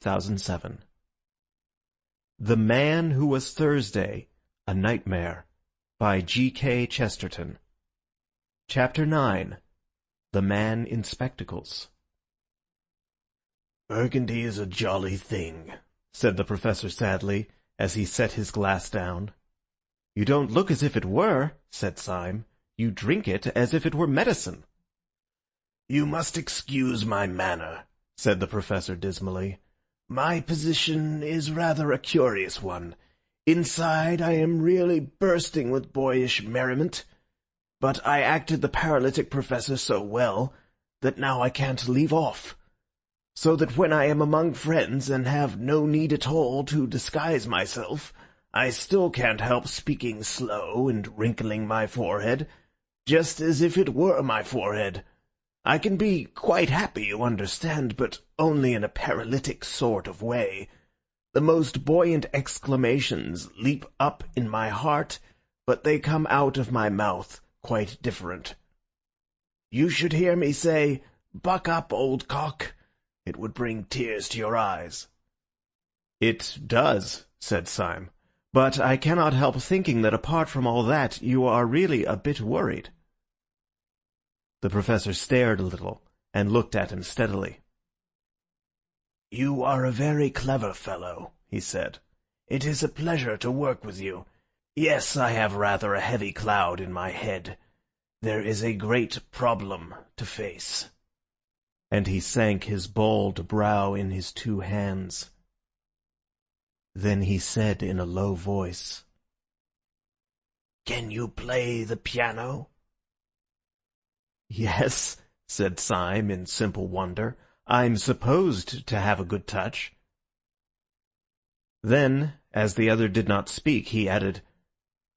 2007. The Man Who Was Thursday, A Nightmare, by G.K. Chesterton. Chapter 9. The Man in Spectacles. "Burgundy is a jolly thing," said the professor sadly, as he set his glass down. "You don't look as if it were," said Syme. "You drink it as if it were medicine." "You must excuse my manner," said the professor dismally. "My position is rather a curious one. Inside I am really bursting with boyish merriment, but I acted the paralytic professor so well that now I can't leave off. So that when I am among friends and have no need at all to disguise myself, I still can't help speaking slow and wrinkling my forehead, just as if it were my forehead. I can be quite happy, you understand, but only in a paralytic sort of way. The most buoyant exclamations leap up in my heart, but they come out of my mouth quite different. You should hear me say, 'Buck up, old cock.' It would bring tears to your eyes." "It does," said Syme, "but I cannot help thinking that apart from all that, you are really a bit worried." The professor stared a little, and looked at him steadily. "You are a very clever fellow," he said. "It is a pleasure to work with you. Yes, I have rather a heavy cloud in my head. There is a great problem to face." And he sank his bald brow in his two hands. Then he said in a low voice, "Can you play the piano?" "Yes," said Syme in simple wonder. "I'm supposed to have a good touch." Then, as the other did not speak, he added,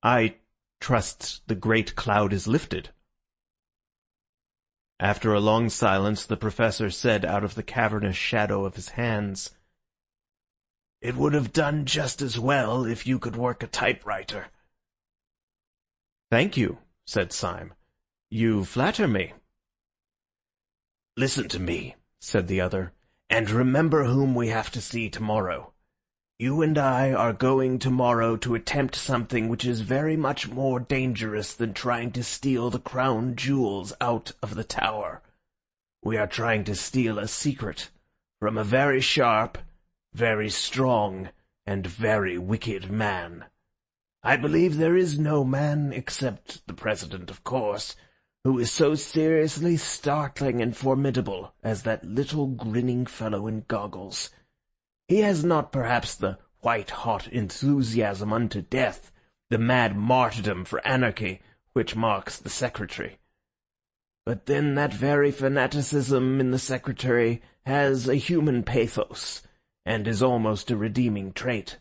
"I trust the great cloud is lifted." After a long silence, the professor said out of the cavernous shadow of his hands, "It would have done just as well if you could work a typewriter." "Thank you," said Syme. "You flatter me." "Listen to me," said the other, "and remember whom we have to see tomorrow. You and I are going tomorrow to attempt something which is very much more dangerous than trying to steal the crown jewels out of the tower. We are trying to steal a secret from a very sharp, very strong, and very wicked man. I believe there is no man, except the President, of course, who is so seriously startling and formidable as that little grinning fellow in goggles. He has not perhaps the white-hot enthusiasm unto death, the mad martyrdom for anarchy, which marks the secretary. But then that very fanaticism in the secretary has a human pathos, and is almost a redeeming trait.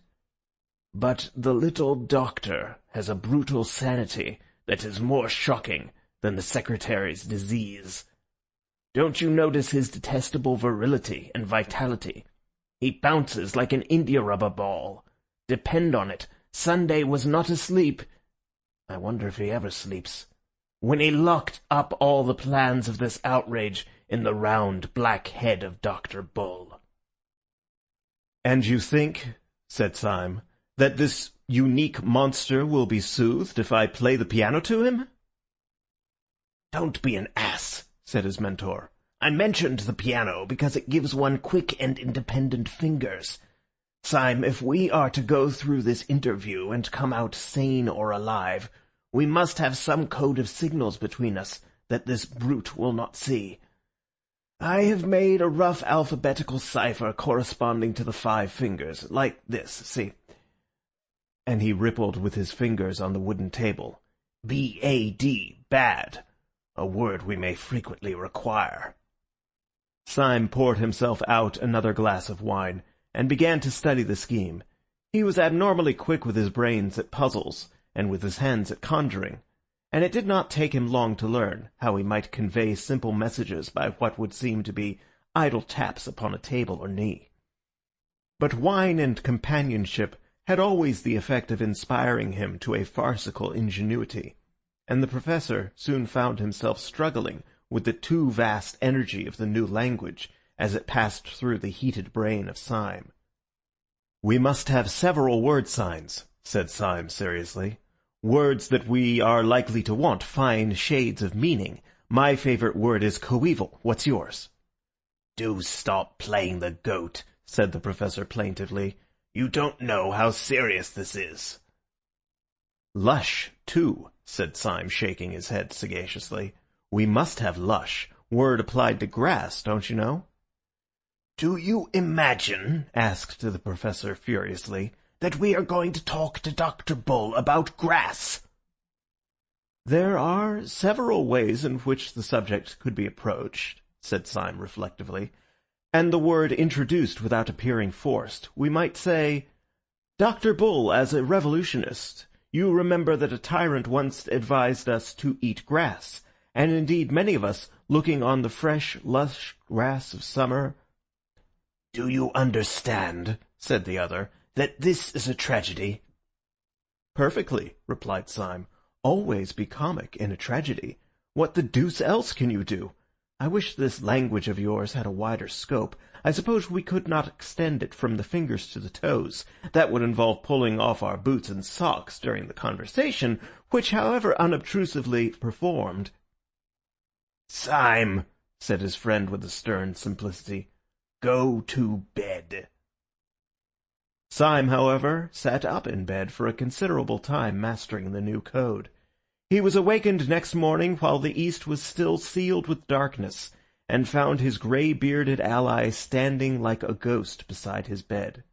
But the little doctor has a brutal sanity that is more shocking than the secretary's disease. Don't you notice his detestable virility and vitality? He bounces like an india-rubber ball. Depend on it, Sunday was not asleep. I wonder if he ever sleeps. When he locked up all the plans of this outrage in the round black head of Dr. Bull." "And you think," said Syme, "that this unique monster will be soothed if I play the piano to him?" "Don't be an ass," said his mentor. "I mentioned the piano because it gives one quick and independent fingers. Syme, if we are to go through this interview and come out sane or alive, we must have some code of signals between us that this brute will not see. I have made a rough alphabetical cipher corresponding to the 5 fingers, like this, see?" And he rippled with his fingers on the wooden table. "B-A-D, bad, a word we may frequently require." Syme poured himself out another glass of wine, and began to study the scheme. He was abnormally quick with his brains at puzzles, and with his hands at conjuring, and it did not take him long to learn how he might convey simple messages by what would seem to be idle taps upon a table or knee. But wine and companionship had always the effect of inspiring him to a farcical ingenuity, and the professor soon found himself struggling with the too vast energy of the new language, as it passed through the heated brain of Syme. "We must have several word signs," said Syme seriously. "Words that we are likely to want, fine shades of meaning. My favourite word is coeval. What's yours?" "Do stop playing the goat," said the Professor plaintively. "You don't know how serious this is." "Lush, too," said Syme, shaking his head sagaciously. "We must have lush. Word applied to grass, don't you know?" "Do you imagine," asked the Professor furiously, "that we are going to talk to Dr. Bull about grass?" "There are several ways in which the subject could be approached," said Syme reflectively, "and the word introduced without appearing forced. We might say, 'Dr. Bull, as a revolutionist, you remember that a tyrant once advised us to eat grass, and indeed many of us, looking on the fresh, lush grass of summer—'" "Do you understand," said the other, "that this is a tragedy?" "Perfectly," replied Syme. "Always be comic in a tragedy. What the deuce else can you do? I wish this language of yours had a wider scope. I suppose we could not extend it from the fingers to the toes. That would involve pulling off our boots and socks during the conversation, which, however unobtrusively performed—" "Syme," said his friend with a stern simplicity, "go to bed." Syme, however, sat up in bed for a considerable time mastering the new code. He was awakened next morning while the east was still sealed with darkness, and found his grey-bearded ally standing like a ghost beside his bed.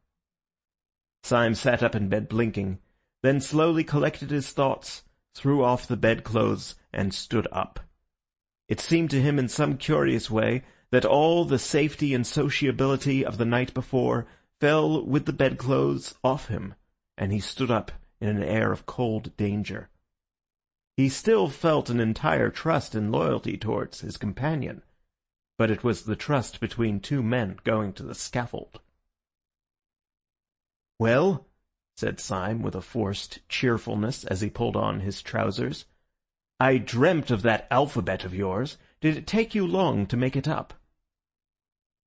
Syme sat up in bed blinking, then slowly collected his thoughts, threw off the bedclothes, and stood up. It seemed to him in some curious way that all the safety and sociability of the night before fell with the bedclothes off him, and he stood up in an air of cold danger. He still felt an entire trust and loyalty towards his companion, but it was the trust between two men going to the scaffold. "Well," said Syme with a forced cheerfulness as he pulled on his trousers, "I dreamt of that alphabet of yours. Did it take you long to make it up?"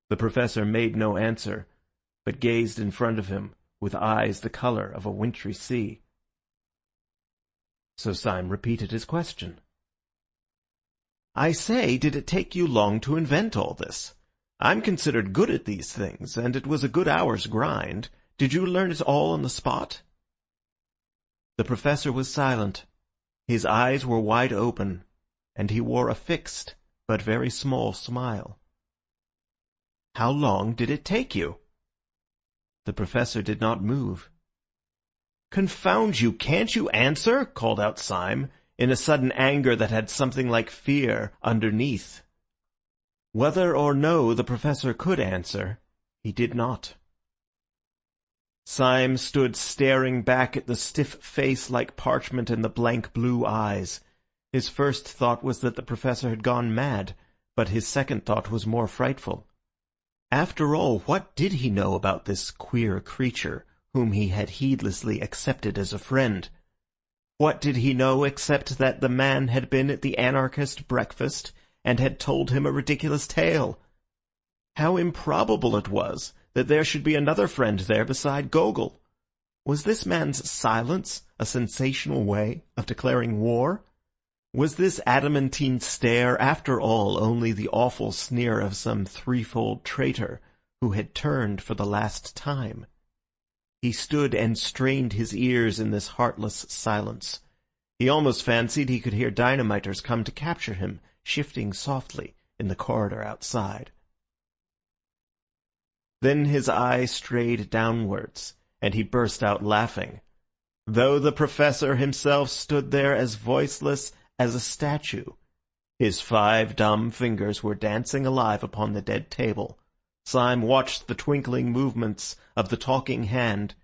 The Professor made no answer, but gazed in front of him with eyes the colour of a wintry sea. So Syme repeated his question. "I say, did it take you long to invent all this? I'm considered good at these things, and it was a good hour's grind. Did you learn it all on the spot?" The Professor was silent. His eyes were wide open, and he wore a fixed but very small smile. "How long did it take you?" The Professor did not move. "Confound you, can't you answer?" called out Syme, in a sudden anger that had something like fear underneath. Whether or no the Professor could answer, he did not. Syme stood staring back at the stiff face like parchment and the blank blue eyes. His first thought was that the Professor had gone mad, but his second thought was more frightful. After all, what did he know about this queer creature whom he had heedlessly accepted as a friend? What did he know except that the man had been at the anarchist breakfast and had told him a ridiculous tale? How improbable it was that there should be another friend there beside Gogol. Was this man's silence a sensational way of declaring war? Was this adamantine stare, after all, only the awful sneer of some threefold traitor who had turned for the last time? He stood and strained his ears in this heartless silence. He almost fancied he could hear dynamiters come to capture him, shifting softly in the corridor outside. Then his eye strayed downwards, and he burst out laughing, though the Professor himself stood there as voiceless as a statue. His 5 dumb fingers were dancing alive upon the dead table. Syme watched the twinkling movements of the talking hand,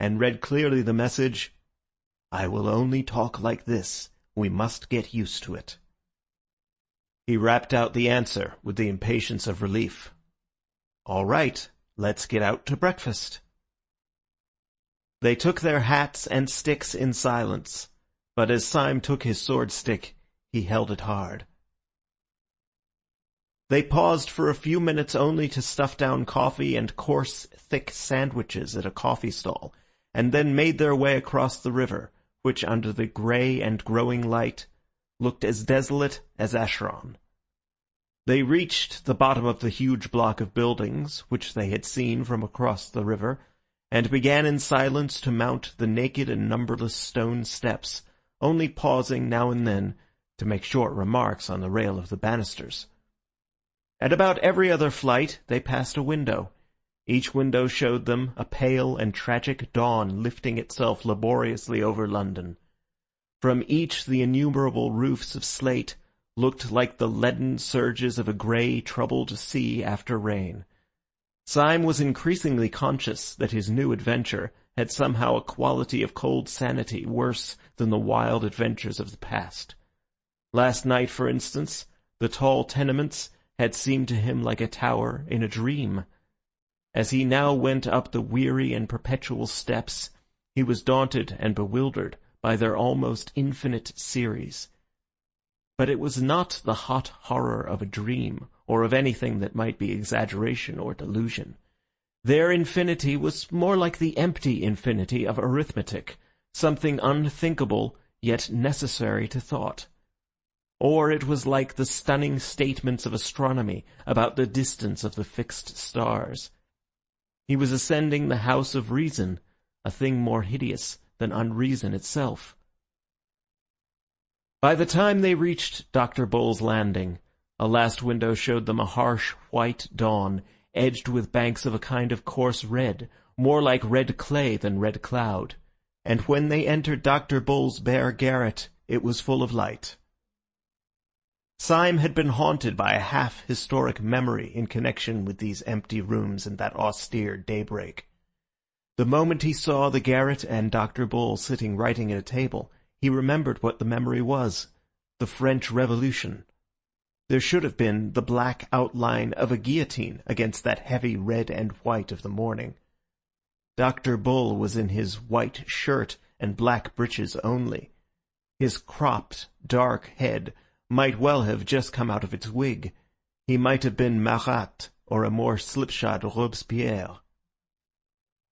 and read clearly the message, "I will only talk like this. We must get used to it." He rapped out the answer with the impatience of relief. "All right, let's get out to breakfast." They took their hats and sticks in silence, but as Syme took his sword stick, he held it hard. They paused for a few minutes only to stuff down coffee and coarse, thick sandwiches at a coffee stall, and then made their way across the river, which under the grey and growing light looked as desolate as Acheron. They reached the bottom of the huge block of buildings which they had seen from across the river, and began in silence to mount the naked and numberless stone steps, only pausing now and then to make short remarks on the rail of the banisters. At about every other flight they passed a window. Each window showed them a pale and tragic dawn lifting itself laboriously over London. From each the innumerable roofs of slate looked like the leaden surges of a grey, troubled sea after rain. Syme was increasingly conscious that his new adventure had somehow a quality of cold sanity worse than the wild adventures of the past. Last night, for instance, the tall tenements had seemed to him like a tower in a dream. As he now went up the weary and perpetual steps, he was daunted and bewildered by their almost infinite series. But it was not the hot horror of a dream, or of anything that might be exaggeration or delusion. Their infinity was more like the empty infinity of arithmetic, something unthinkable yet necessary to thought. Or it was like the stunning statements of astronomy about the distance of the fixed stars. He was ascending the house of reason, a thing more hideous than unreason itself. By the time they reached Dr. Bull's landing, a last window showed them a harsh white dawn, edged with banks of a kind of coarse red, more like red clay than red cloud, and when they entered Dr. Bull's bare garret, it was full of light. Syme had been haunted by a half-historic memory in connection with these empty rooms and that austere daybreak. The moment he saw the garret and Dr. Bull sitting writing at a table, he remembered what the memory was: the French Revolution. There should have been the black outline of a guillotine against that heavy red and white of the morning. Dr. Bull was in his white shirt and black breeches only. His cropped, dark head might well have just come out of its wig. He might have been Marat or a more slipshod Robespierre.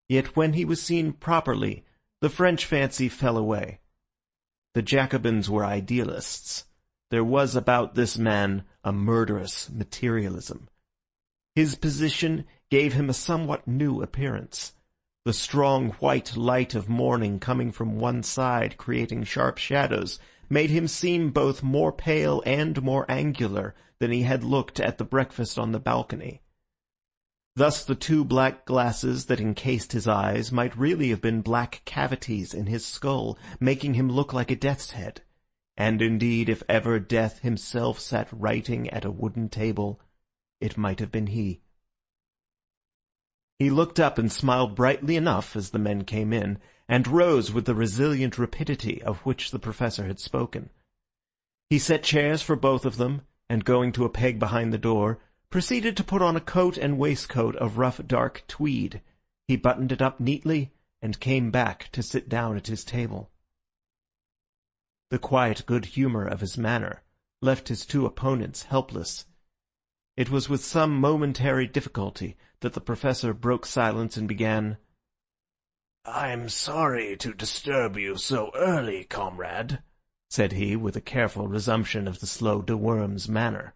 Yet when he was seen properly, the French fancy fell away. The Jacobins were idealists. There was about this man a murderous materialism. His position gave him a somewhat new appearance. The strong white light of morning coming from one side, creating sharp shadows, made him seem both more pale and more angular than he had looked at the breakfast on the balcony. Thus the two black glasses that encased his eyes might really have been black cavities in his skull, making him look like a death's head. And indeed, if ever Death himself sat writing at a wooden table, it might have been he. He looked up and smiled brightly enough as the men came in, and rose with the resilient rapidity of which the professor had spoken. He set chairs for both of them, and going to a peg behind the door, proceeded to put on a coat and waistcoat of rough dark tweed. He buttoned it up neatly, and came back to sit down at his table. The quiet good humour of his manner left his two opponents helpless. It was with some momentary difficulty that the professor broke silence and began, "I'm sorry to disturb you so early, comrade," said he, with a careful resumption of the slow de Worm's manner.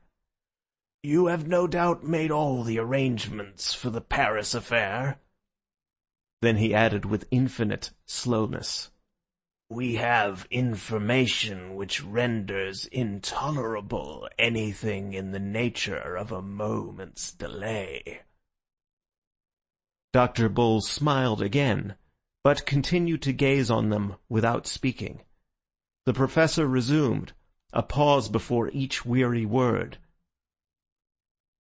"You have no doubt made all the arrangements for the Paris affair?" Then he added with infinite slowness, "We have information which renders intolerable anything in the nature of a moment's delay." Dr. Bull smiled again, but continued to gaze on them without speaking. The professor resumed, a pause before each weary word.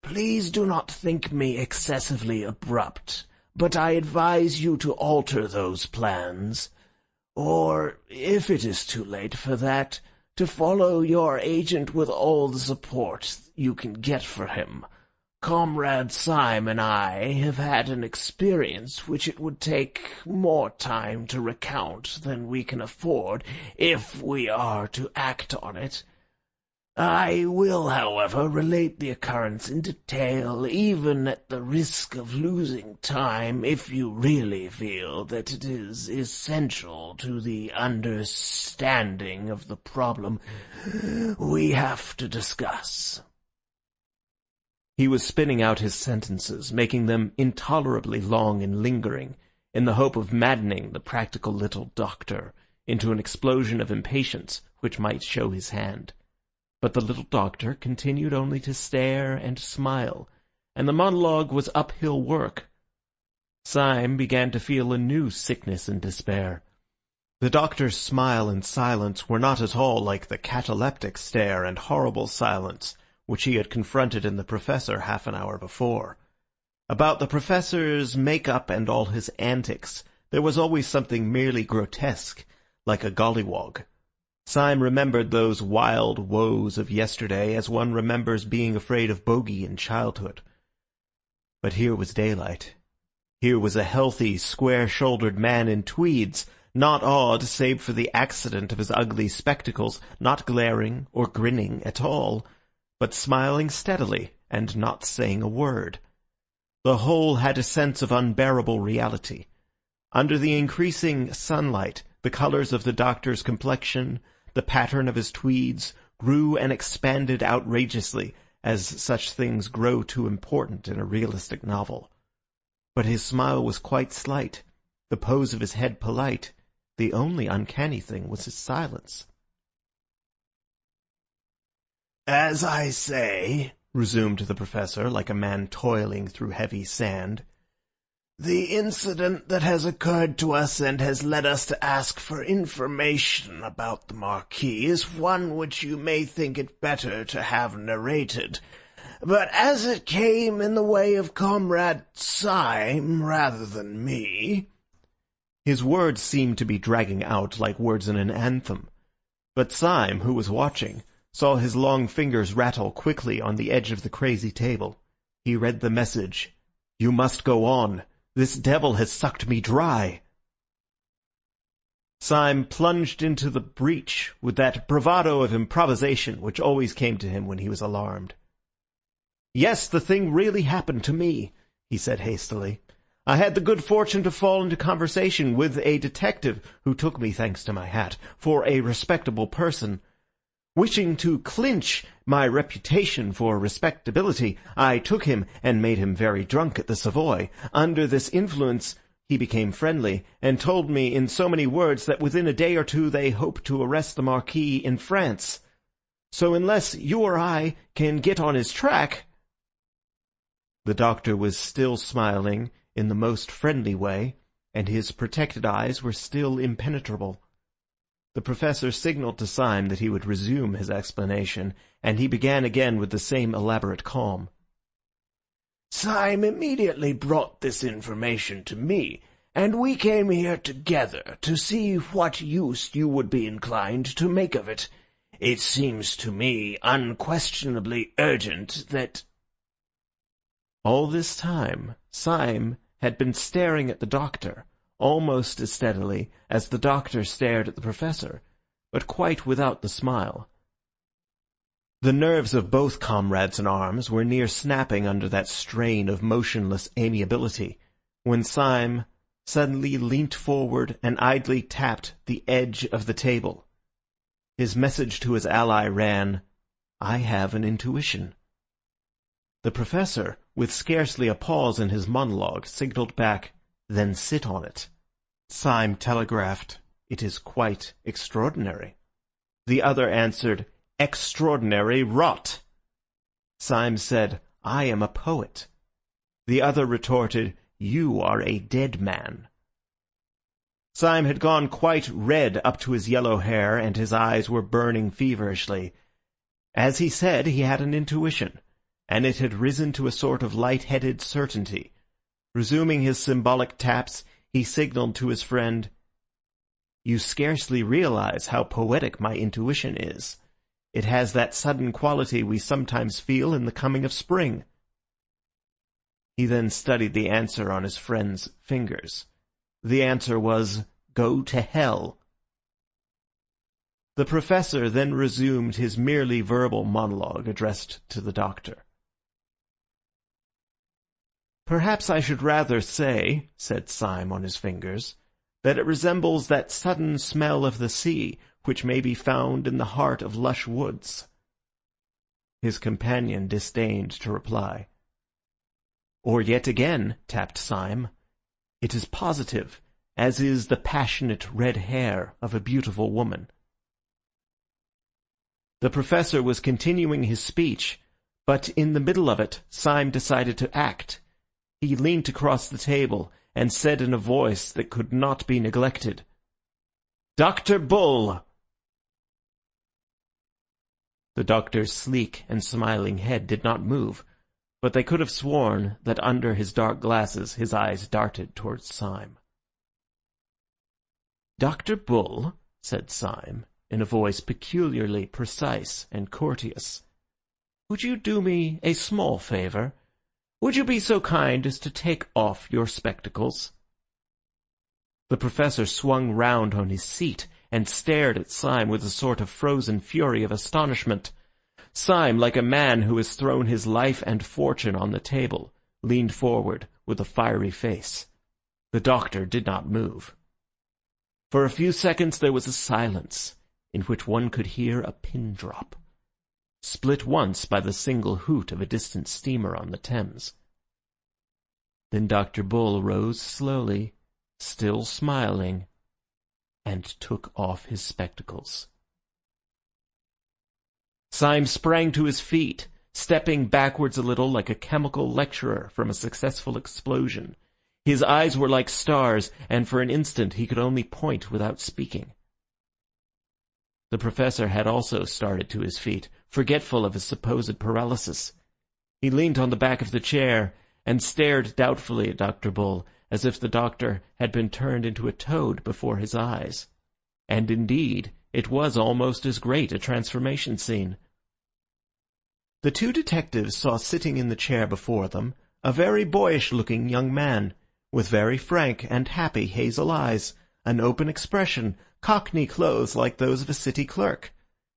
"Please do not think me excessively abrupt, but I advise you to alter those plans, or, if it is too late for that, to follow your agent with all the support you can get for him. Comrade Syme and I have had an experience which it would take more time to recount than we can afford if we are to act on it. I will, however, relate the occurrence in detail, even at the risk of losing time, if you really feel that it is essential to the understanding of the problem we have to discuss." He was spinning out his sentences, making them intolerably long and lingering, in the hope of maddening the practical little doctor into an explosion of impatience which might show his hand. But the little doctor continued only to stare and smile, and the monologue was uphill work. Syme began to feel a new sickness and despair. The doctor's smile and silence were not at all like the cataleptic stare and horrible silence which he had confronted in the professor half an hour before. About the professor's make-up and all his antics, there was always something merely grotesque, like a gollywog. Syme remembered those wild woes of yesterday as one remembers being afraid of bogey in childhood. But here was daylight. Here was a healthy, square-shouldered man in tweeds, not odd save for the accident of his ugly spectacles, not glaring or grinning at all, but smiling steadily and not saying a word. The whole had a sense of unbearable reality. Under the increasing sunlight, the colours of the doctor's complexion, the pattern of his tweeds, grew and expanded outrageously, as such things grow too important in a realistic novel. But his smile was quite slight, the pose of his head polite. The only uncanny thing was his silence. "As I say," resumed the professor, like a man toiling through heavy sand, "the incident that has occurred to us and has led us to ask for information about the marquis is one which you may think it better to have narrated. But as it came in the way of Comrade Syme rather than me—" His words seemed to be dragging out like words in an anthem. But Syme, who was watching, saw his long fingers rattle quickly on the edge of the crazy table. He read the message. "You must go on. This devil has sucked me dry." Syme plunged into the breach with that bravado of improvisation which always came to him when he was alarmed. "Yes, the thing really happened to me," he said hastily. "I had the good fortune to fall into conversation with a detective who took me, thanks to my hat, for a respectable person. Wishing to clinch my reputation for respectability, I took him and made him very drunk at the Savoy. Under this influence he became friendly, and told me in so many words that within a day or two they hope to arrest the Marquis in France. So unless you or I can get on his track—" The doctor was still smiling in the most friendly way, and his protected eyes were still impenetrable. The professor signalled to Syme that he would resume his explanation, and he began again with the same elaborate calm. "Syme immediately brought this information to me, and we came here together to see what use you would be inclined to make of it. It seems to me unquestionably urgent that—" All this time Syme had been staring at the doctor, almost as steadily as the doctor stared at the professor, but quite without the smile. The nerves of both comrades in arms were near snapping under that strain of motionless amiability, when Syme suddenly leant forward and idly tapped the edge of the table. His message to his ally ran, "I have an intuition." The professor, with scarcely a pause in his monologue, signalled back, "Then sit on it." Syme telegraphed, "It is quite extraordinary." The other answered, "Extraordinary rot." Syme said, "I am a poet." The other retorted, "You are a dead man." Syme had gone quite red up to his yellow hair, and his eyes were burning feverishly. As he said, he had an intuition, and it had risen to a sort of light-headed certainty. Resuming his symbolic taps, he signalled to his friend, "You scarcely realize how poetic my intuition is. It has that sudden quality we sometimes feel in the coming of spring." He then studied the answer on his friend's fingers. The answer was, "Go to hell." The professor then resumed his merely verbal monologue addressed to the doctor. "Perhaps I should rather say," said Syme on his fingers, "that it resembles that sudden smell of the sea which may be found in the heart of lush woods." His companion disdained to reply. "Or yet again," tapped Syme, "it is positive, as is the passionate red hair of a beautiful woman." The professor was continuing his speech, but in the middle of it Syme decided to act. He leant across the table and said in a voice that could not be neglected, "Dr. Bull!" The doctor's sleek and smiling head did not move, but they could have sworn that under his dark glasses his eyes darted towards Syme. "Dr. Bull," said Syme, in a voice peculiarly precise and courteous, "would you do me a small favour? Would you be so kind as to take off your spectacles?" The professor swung round on his seat and stared at Syme with a sort of frozen fury of astonishment. Syme, like a man who has thrown his life and fortune on the table, leaned forward with a fiery face. The doctor did not move. For a few seconds there was a silence, in which one could hear a pin drop, split once by the single hoot of a distant steamer on the Thames. Then Dr. Bull rose slowly, still smiling, and took off his spectacles. Syme sprang to his feet, stepping backwards a little like a chemical lecturer from a successful explosion. His eyes were like stars, and for an instant he could only point without speaking. The professor had also started to his feet, forgetful of his supposed paralysis. He leant on the back of the chair and stared doubtfully at Dr. Bull, as if the doctor had been turned into a toad before his eyes. And indeed, it was almost as great a transformation scene. The two detectives saw sitting in the chair before them a very boyish-looking young man, with very frank and happy hazel eyes, an open expression, cockney clothes like those of a city clerk,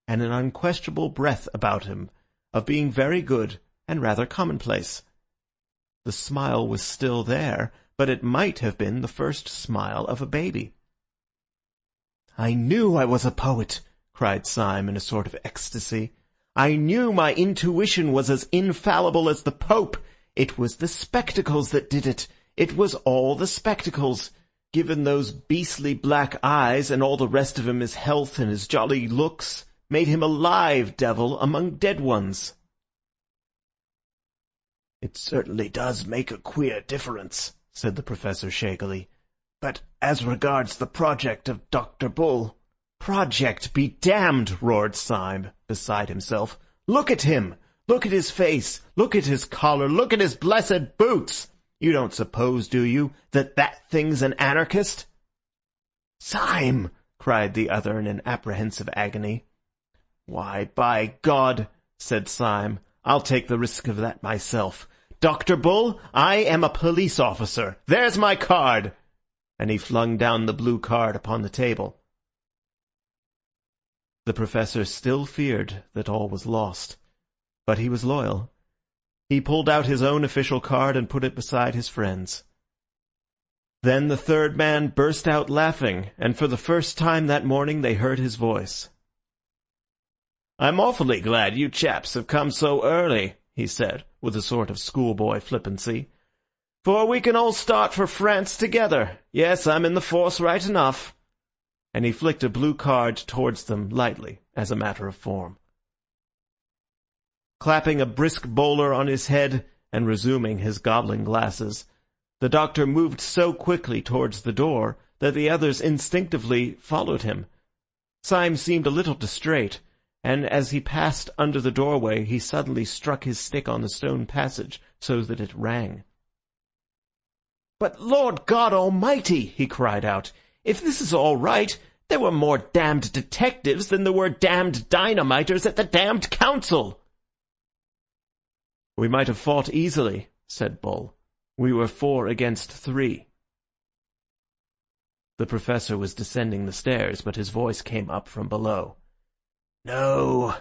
and an unquestionable breath about him of being very good and rather commonplace. The smile was still there, but it might have been the first smile of a baby. "I knew I was a poet," cried Syme in a sort of ecstasy. "I knew my intuition was as infallible as the Pope. It was the spectacles that did it. It was all the spectacles. Given those beastly black eyes and all the rest of him his health and his jolly looks, made him a live devil among dead ones." "It certainly does make a queer difference," said the professor shakily. "But as regards the project of Dr. Bull—" "Project be damned!" roared Syme, beside himself. "Look at him! Look at his face! Look at his collar! Look at his blessed boots! You don't suppose, do you, that that thing's an anarchist?" "Syme!" cried the other in an apprehensive agony. "Why, by God," said Syme, "I'll take the risk of that myself. Dr. Bull, I am a police officer. There's my card!" And he flung down the blue card upon the table. The professor still feared that all was lost, but he was loyal. He pulled out his own official card and put it beside his friend's. Then the third man burst out laughing, and for the first time that morning they heard his voice. "I'm awfully glad you chaps have come so early," he said, with a sort of schoolboy flippancy, "for we can all start for France together. Yes, I'm in the force right enough." And he flicked a blue card towards them lightly, as a matter of form. Clapping a brisk bowler on his head and resuming his goblin glasses, the doctor moved so quickly towards the door that the others instinctively followed him. Syme seemed a little distrait, and as he passed under the doorway he suddenly struck his stick on the stone passage so that it rang. "But Lord God Almighty!" he cried out. "If this is all right, there were more damned detectives than there were damned dynamiters at the damned council!" "We might have fought easily," said Bull. "We were 4 against 3. The professor was descending the stairs, but his voice came up from below. "No,"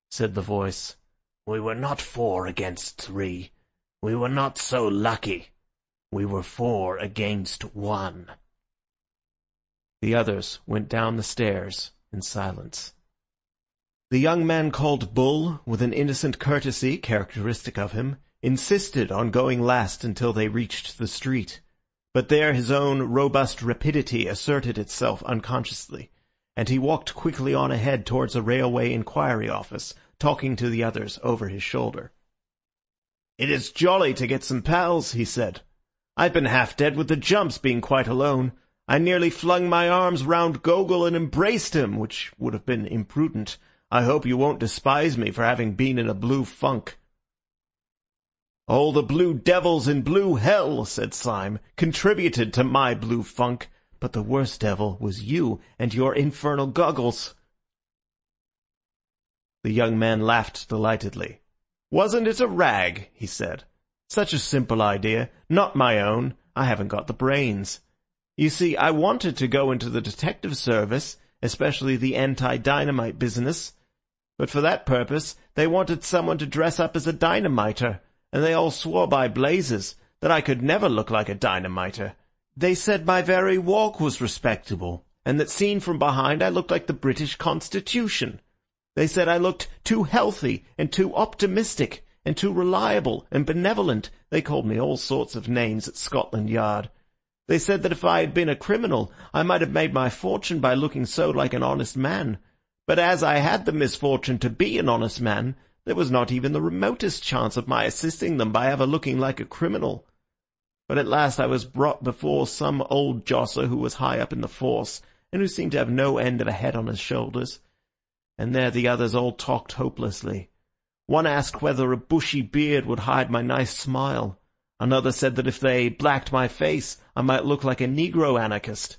said the voice. "We were not 4 against 3. We were not so lucky. We were 4 against 1. The others went down the stairs in silence. The young man called Bull, with an innocent courtesy characteristic of him, insisted on going last until they reached the street. But there his own robust rapidity asserted itself unconsciously, and he walked quickly on ahead towards a railway inquiry office, talking to the others over his shoulder. "It is jolly to get some pals," he said. "I've been half dead with the jumps, being quite alone. I nearly flung my arms round Gogol and embraced him, which would have been imprudent. I hope you won't despise me for having been in a blue funk." "All the blue devils in blue hell," said Syme, "contributed to my blue funk, but the worst devil was you and your infernal goggles." The young man laughed delightedly. "Wasn't it a rag?" he said. "Such a simple idea. Not my own. I haven't got the brains. You see, I wanted to go into the detective service, especially the anti-dynamite business. But for that purpose, they wanted someone to dress up as a dynamiter, and they all swore by blazes that I could never look like a dynamiter. They said my very walk was respectable, and that seen from behind I looked like the British Constitution. They said I looked too healthy and too optimistic and too reliable and benevolent. They called me all sorts of names at Scotland Yard. They said that if I had been a criminal, I might have made my fortune by looking so like an honest man. But as I had the misfortune to be an honest man, there was not even the remotest chance of my assisting them by ever looking like a criminal. But at last I was brought before some old josser who was high up in the force, and who seemed to have no end of a head on his shoulders. And there the others all talked hopelessly. One asked whether a bushy beard would hide my nice smile. Another said that if they blacked my face, I might look like a Negro anarchist.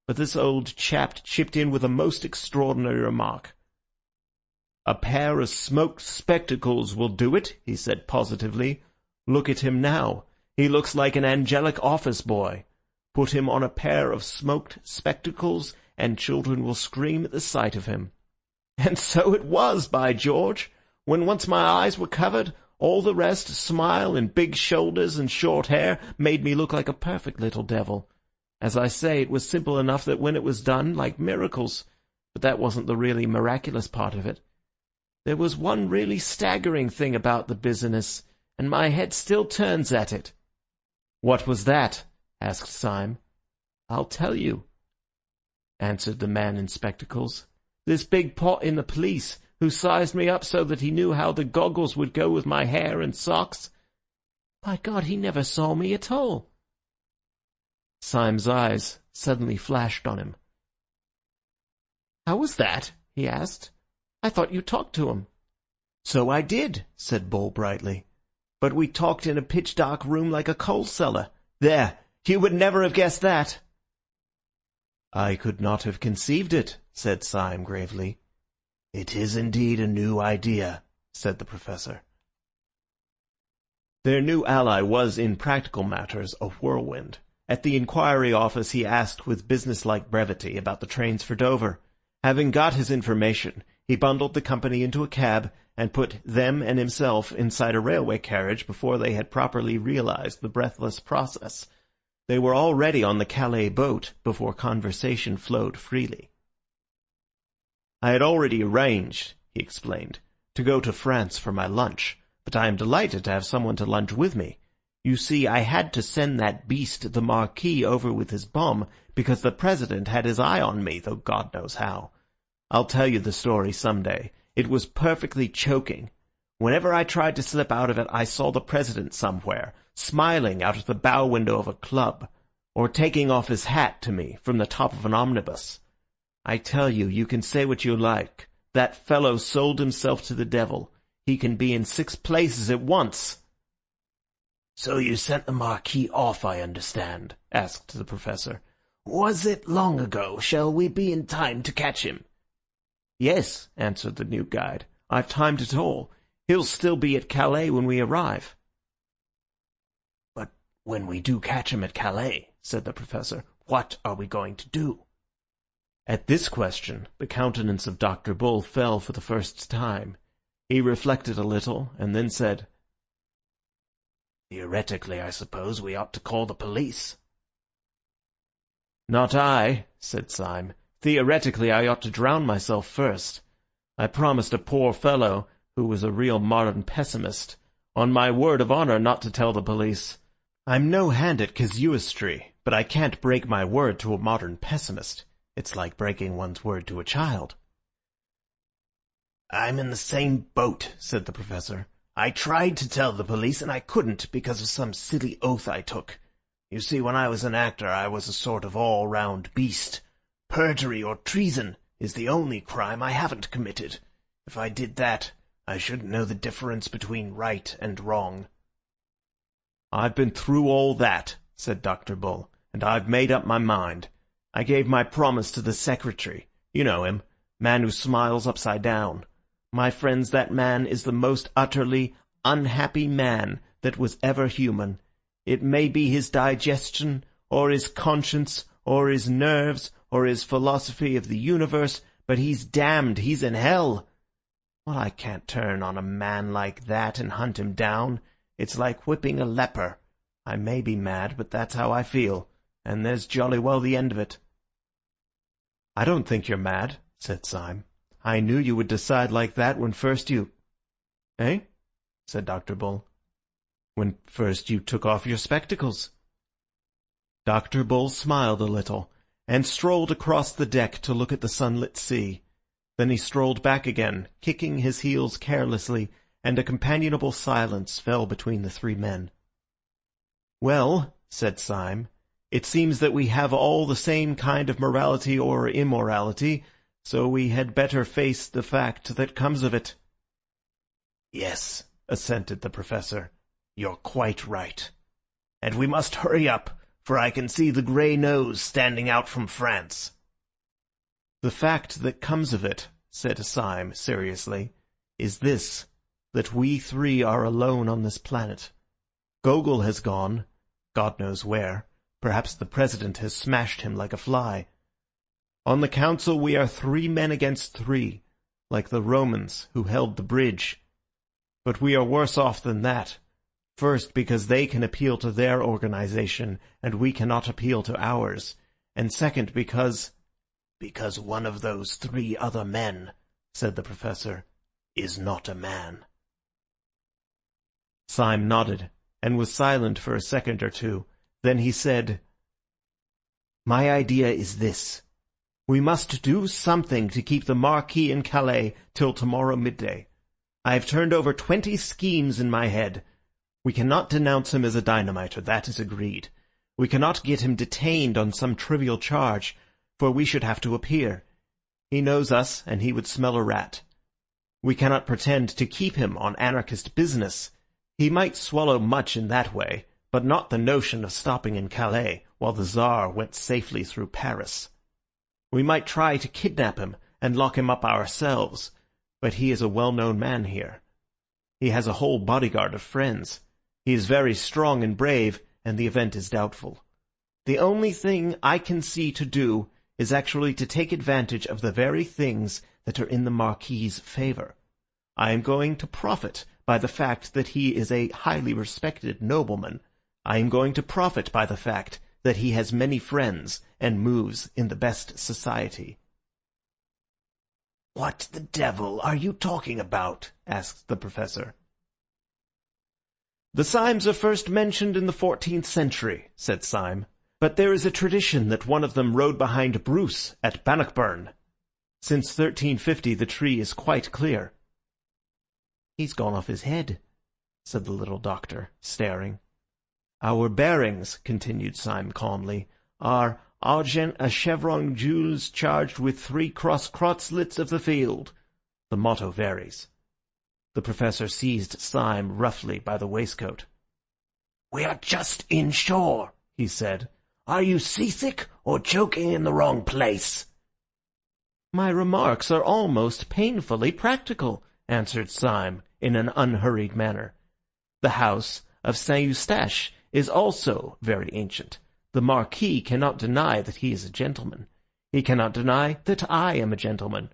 But this old chap chipped in with a most extraordinary remark. "A pair of smoked spectacles will do it," he said positively. "Look at him now. He looks like an angelic office boy. Put him on a pair of smoked spectacles, and children will scream at the sight of him." And so it was, by George. When once my eyes were covered, all the rest, smile and big shoulders and short hair, made me look like a perfect little devil. As I say, it was simple enough that when it was done, like miracles. But that wasn't the really miraculous part of it. There was one really staggering thing about the business, and my head still turns at it. "What was that?" asked Syme. "I'll tell you," answered the man in spectacles. "This big pot in the police, who sized me up so that he knew how the goggles would go with my hair and socks. By God, he never saw me at all." Syme's eyes suddenly flashed on him. "How was that?" he asked. "I thought you talked to him." "So I did," said Bull brightly. "But we talked in a pitch-dark room like a coal cellar. There, you would never have guessed that." "I could not have conceived it," said Syme gravely. "It is indeed a new idea," said the Professor. Their new ally was in practical matters a whirlwind. At the inquiry office he asked with businesslike brevity about the trains for Dover. Having got his information, he bundled the company into a cab and put them and himself inside a railway carriage before they had properly realized the breathless process. They were already on the Calais boat before conversation flowed freely. "I had already arranged," he explained, "to go to France for my lunch, but I am delighted to have someone to lunch with me. You see, I had to send that beast the marquis over with his bomb because the president had his eye on me, though God knows how. I'll tell you the story some day. It was perfectly choking. Whenever I tried to slip out of it, I saw the president somewhere, smiling out of the bow window of a club, or taking off his hat to me from the top of an omnibus. I tell you, you can say what you like. That fellow sold himself to the devil. He can be in 6 places at once." "So you sent the marquis off, I understand?" asked the Professor. "Was it long ago? Shall we be in time to catch him?" "Yes," answered the new guide. "I've timed it all. He'll still be at Calais when we arrive." "But when we do catch him at Calais," said the Professor, "what are we going to do?" At this question, the countenance of Dr. Bull fell for the first time. He reflected a little, and then said, "Theoretically, I suppose we ought to call the police." "Not I," said Syme. "Theoretically, I ought to drown myself first. I promised a poor fellow, who was a real modern pessimist, on my word of honour not to tell the police. I'm no hand at casuistry, but I can't break my word to a modern pessimist. It's like breaking one's word to a child." "I'm in the same boat," said the Professor. "I tried to tell the police, and I couldn't because of some silly oath I took. You see, when I was an actor, I was a sort of all-round beast. Perjury or treason is the only crime I haven't committed. If I did that, I shouldn't know the difference between right and wrong." "I've been through all that," said Dr. Bull, "and I've made up my mind. I gave my promise to the secretary. You know him, man who smiles upside down. My friends, that man is the most utterly unhappy man that was ever human. It may be his digestion, or his conscience, or his nerves, or his philosophy of the universe, but he's damned, he's in hell. Well, I can't turn on a man like that and hunt him down. It's like whipping a leper. I may be mad, but that's how I feel, and there's jolly well the end of it." "I don't think you're mad," said Syme. "I knew you would decide like that when first you—" "Eh?" said Dr. Bull. "When first you took off your spectacles." Dr. Bull smiled a little, and strolled across the deck to look at the sunlit sea. Then he strolled back again, kicking his heels carelessly, and a companionable silence fell between the three men. "Well," said Syme, "it seems that we have all the same kind of morality or immorality, so we had better face the fact that comes of it." "Yes," assented the Professor, "you're quite right. And we must hurry up, for I can see the grey nose standing out from France." "The fact that comes of it," said Syme seriously, "is this, that we three are alone on this planet. Gogol has gone, God knows where. Perhaps the President has smashed him like a fly. On the council we are 3 men against 3, like the Romans who held the bridge. But we are worse off than that. First, because they can appeal to their organization, and we cannot appeal to ours. And second, because one of those 3 other men," said the Professor, "is not a man." Syme nodded, and was silent for a second or two. Then he said, "My idea is this. We must do something to keep the Marquis in Calais till tomorrow midday. I have turned over 20 schemes in my head. We cannot denounce him as a dynamiter, that is agreed. We cannot get him detained on some trivial charge, for we should have to appear. He knows us, and he would smell a rat. We cannot pretend to keep him on anarchist business. He might swallow much in that way, but not the notion of stopping in Calais while the Tsar went safely through Paris. We might try to kidnap him and lock him up ourselves, but he is a well-known man here. He has a whole bodyguard of friends. He is very strong and brave, and the event is doubtful. The only thing I can see to do is actually to take advantage of the very things that are in the Marquis's favour. I am going to profit by the fact that he is a highly respected nobleman. I am going to profit by the fact that he has many friends and moves in the best society." "What the devil are you talking about?" asked the Professor. "The Symes are first mentioned in the 14th century," said Syme, "but there is a tradition that one of them rode behind Bruce at Bannockburn. Since 1350 the tree is quite clear." "He's gone off his head," said the little doctor, staring. "Our bearings," continued Syme calmly, "are argent a chevron gules charged with 3 cross-crotslets of the field. The motto varies." The Professor seized Syme roughly by the waistcoat. "We are just inshore," he said. "Are you seasick or joking in the wrong place?" "My remarks are almost painfully practical," answered Syme in an unhurried manner. "The house of Saint-Eustache is also very ancient. The Marquis cannot deny that he is a gentleman. He cannot deny that I am a gentleman.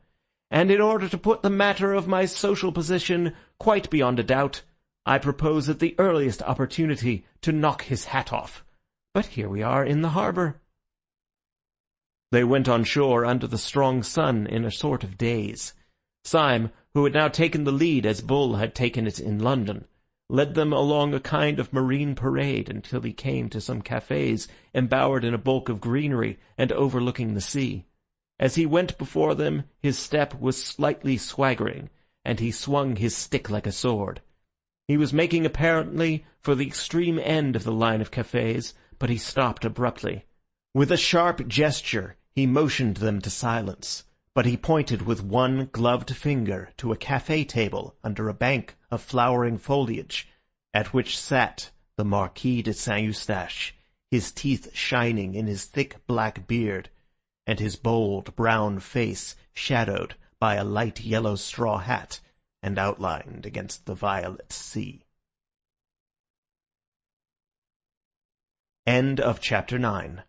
And in order to put the matter of my social position quite beyond a doubt, I propose at the earliest opportunity to knock his hat off. But here we are in the harbour." They went on shore under the strong sun in a sort of daze. Syme, who had now taken the lead as Bull had taken it in London, led them along a kind of marine parade until he came to some cafes embowered in a bulk of greenery and overlooking the sea. As he went before them, his step was slightly swaggering, and he swung his stick like a sword. He was making apparently for the extreme end of the line of cafes, but he stopped abruptly. With a sharp gesture, he motioned them to silence, but he pointed with one gloved finger to a cafe table under a bank of flowering foliage, at which sat the Marquis de Saint-Eustache, his teeth shining in his thick black beard, and his bold brown face shadowed by a light yellow straw hat and outlined against the violet sea. End of chapter 9.